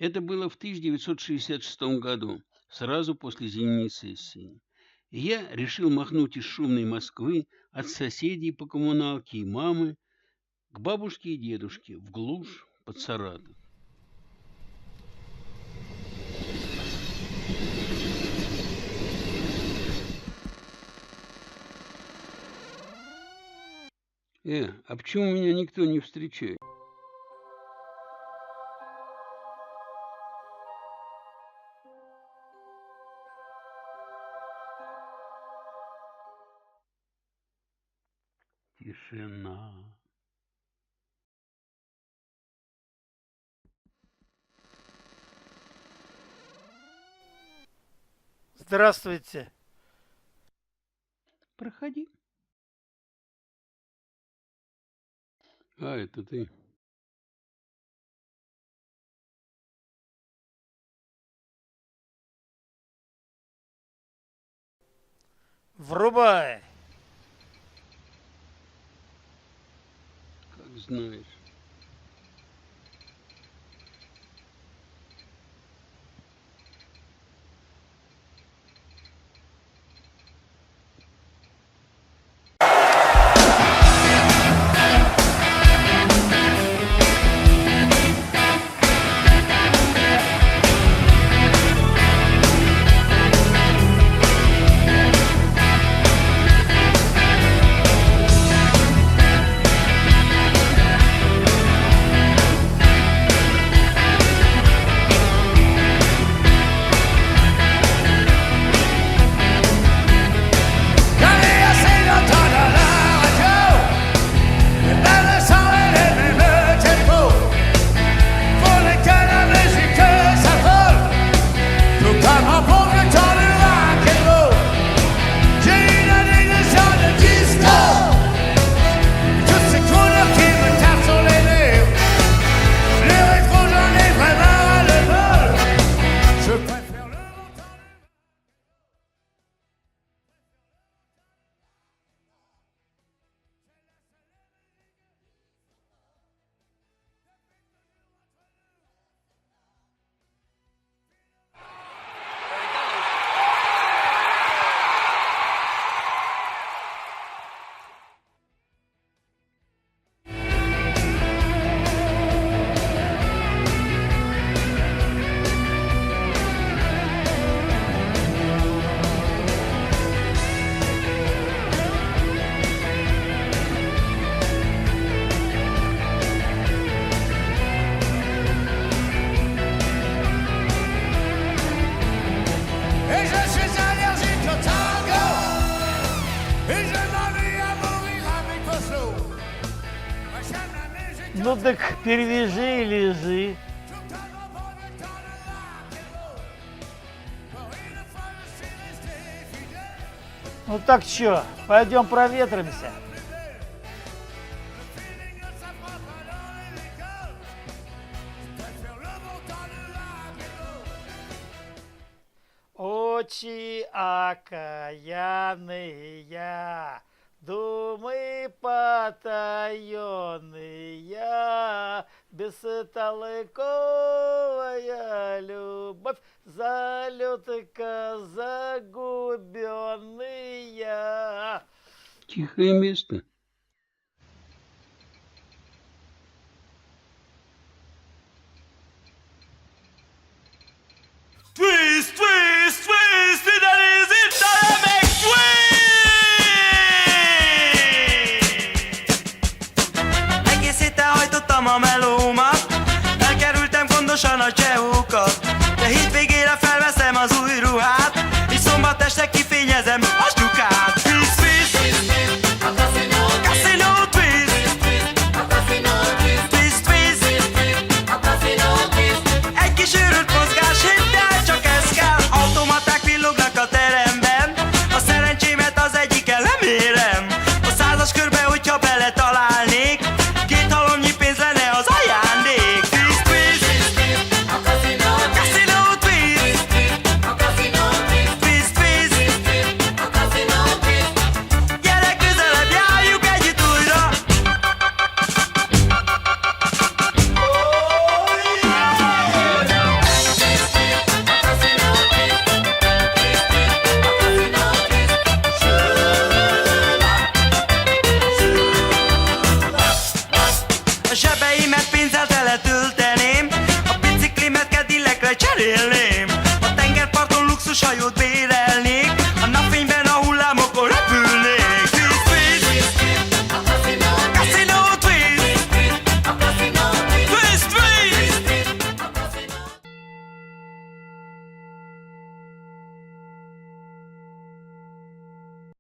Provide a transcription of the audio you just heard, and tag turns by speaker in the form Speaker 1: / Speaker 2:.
Speaker 1: Это было в 1966 году, сразу после зимней сессии. И я решил махнуть из шумной Москвы от соседей по коммуналке и мамы к бабушке и дедушке в глушь под Саратов. А почему меня никто не встречает? Тишина.
Speaker 2: Здравствуйте.
Speaker 1: Проходи. Это ты.
Speaker 2: Врубай.
Speaker 1: Как знаешь.
Speaker 2: Ну так перевяжи и лежи. Ну так чё, пойдем проветримся. Очи окаянные, думы потаенные, бестолковая любовь, залетка загубенная.
Speaker 1: Тихое место.